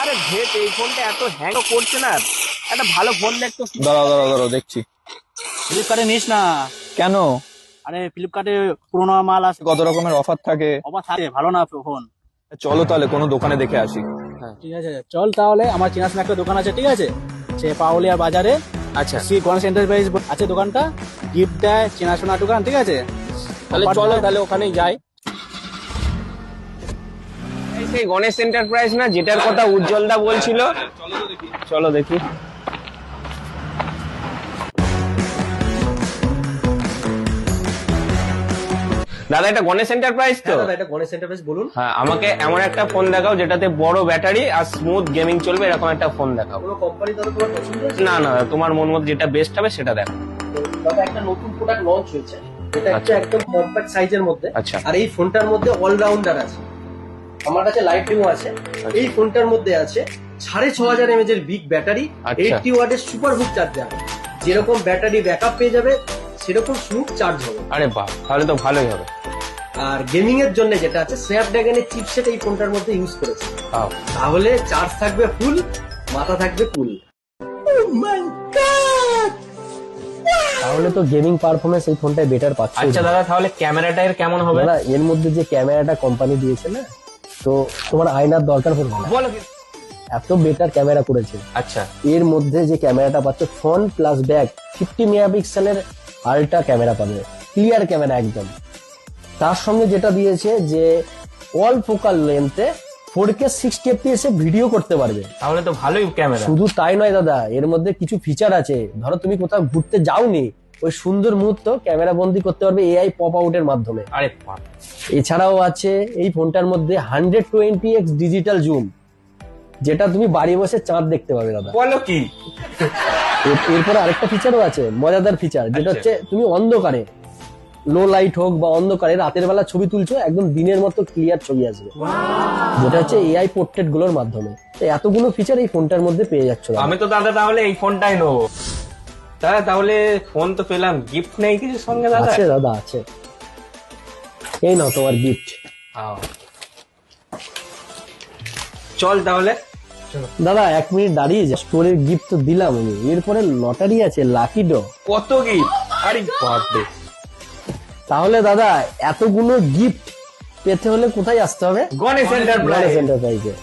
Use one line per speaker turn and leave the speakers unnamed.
আরে ভেট এই ফোনটা এত হ্যাং করছে না, একটা ভালো ফোন দেখতো।
দাঁড়াও দেখছি।
ফ্লিপকার্টে নিস না।
কেন?
আরে ফ্লিপকার্টে পুরোনো মাল আছে,
কত রকমের অফার থাকে?
অফার থাকে, ভালো না ফোন।
চলো তাহলে কোনো দোকানে দেখে আসি।
ঠিক আছে চল তাহলে, আমার চেনাশোনা একটা দোকান আছে, ঠিক আছে, সে পাউলিয়া বাজারে।
আচ্ছা
শ্রী গণেশ এন্টারপ্রাইজ আছে দোকানটা, গিফট দেয়, চেনাশোনা দোকান, ঠিক আছে।
তাহলে
Offer
চলো
দেয়।
তাহলে ওখানেই যাই। এই সেই গণেশ এন্টারপ্রাইজ না যেটার কথা উজ্জ্বলদা বলছিল? চলো দেখি। দাদা এটা গণেশ এন্টারপ্রাইজ তো?
দাদা এটা গণেশ এন্টারপ্রাইজ, বলুন।
হ্যাঁ, আমাকে এমন একটা ফোন দেখাও যেটাতে বড় ব্যাটারি আর স্মুথ গেমিং চলবে, এরকম একটা ফোন দেখাও।
কোনো কোম্পানি দাদা তোমার পছন্দ আছে?
না না, তোমার মন মতো যেটা বেস্ট হবে সেটা দেখো।
দাদা একটা নতুন প্রোডাক্ট লঞ্চ হয়েছে, এটা হচ্ছে একদম কম্প্যাক্ট সাইজের মধ্যে।
আচ্ছা।
আর এই ফোনটার মধ্যে অলরাউন্ডার আছে, আমার কাছে লাইট রিমো আছে। এই ফোনটার মধ্যে আছে 6500 mAh এর বিগ ব্যাটারি,
আচ্ছা।
80 ওয়াটের সুপার হুক চার্জার। যেরকম ব্যাটারি ব্যাকআপ পেয়ে যাবে সেরকম স্মুথ চার্জ হবে।
আরে বাহ, তাহলে তো ভালোই হবে।
আর গেমিং এর জন্য যেটা আছে স্ন্যাপড্রাগনের চিপসেট এই ফোনটার মধ্যে ইউজ করেছে,
আও।
তাহলে চার্জ থাকবে ফুল, মাথা থাকবে কুল।
তাহলে তো গেমিং পারফরমেন্স এই ফোনটায় বেটার পাচ্ছে।
আচ্ছা দাদা, তাহলে ক্যামেরাটা এর কেমন হবে?
দাদা এর মধ্যে যে ক্যামেরাটা কোম্পানি দিয়েছে না, তো তোমার আয়নার দরকার পড়বে না,
বলো কি?
এত বেটার ক্যামেরা করেছে।
আচ্ছা।
এর মধ্যে যে ক্যামেরাটা পাচ্ছে ফ্রন্ট প্লাস ব্যাক 50 মেগাপিক্সেলের আল্ট্রা ক্যামেরা পাবে, ক্লিয়ার ক্যামেরা একদম। তার সঙ্গে যেটা দিয়েছে যে অল ফোকাল লেন্থে 4K 60 FPS এ ভিডিও করতে পারবে।
তাহলে তো ভালোই ক্যামেরা।
শুধু তাই নয় দাদা, এর মধ্যে কিছু ফিচার আছে, ধরো তুমি কোথাও ঘুরতে যাওনি, ওই সুন্দর মুহূর্ত ক্যামেরা বন্দি করতে পারবে এআই পপ আউটের মাধ্যমে।
আরে বাহ।
এছাড়াও আছে এই ফোনটার মধ্যে 120x ডিজিটাল জুম, যেটা তুমি বাড়ি বসে চাঁদ দেখতে পাবে দাদা।
বলো কি?
এরপরে আরেকটা ফিচারও আছে, মজাদার ফিচার, যেটা
আচ্ছা।
হচ্ছে তুমি অন্ধকারে, লো লাইট হোক বা অন্ধকারে রাতের বেলা ছবি তুলছো, একদম দিনের মতো ক্লিয়ার ছবি আসবে, যেটা হচ্ছে এআই পোর্ট্রেট গুলোর মাধ্যমে। তো এতগুলো ফিচার এই ফোনটার মধ্যে পেয়ে যাচ্ছ দাদা।
আমি তো দাদা তাহলে এই ফোনটাই নেবো। দাদা তাহলে ফোন তো পেলাম, গিফট নেই কিছু সঙ্গে দাদা?
আছে দাদা আছে, এই নাও তোমার গিফট।
আও। চল তাহলে।
দাদা 1 মিনিট দাঁড়িয়ে যা, স্টোরের গিফট তো দিলাম আমি, এরপরে লটারি আছে, লাকি ড্র।
কত গিফট? আরে বাপরে।
তাহলে দাদা এতগুলো গিফট পেতে হলে কোথায় আসতে হবে?
গণেশ এন্টারপ্রাইজ।
এন্টারপ্রাইজে।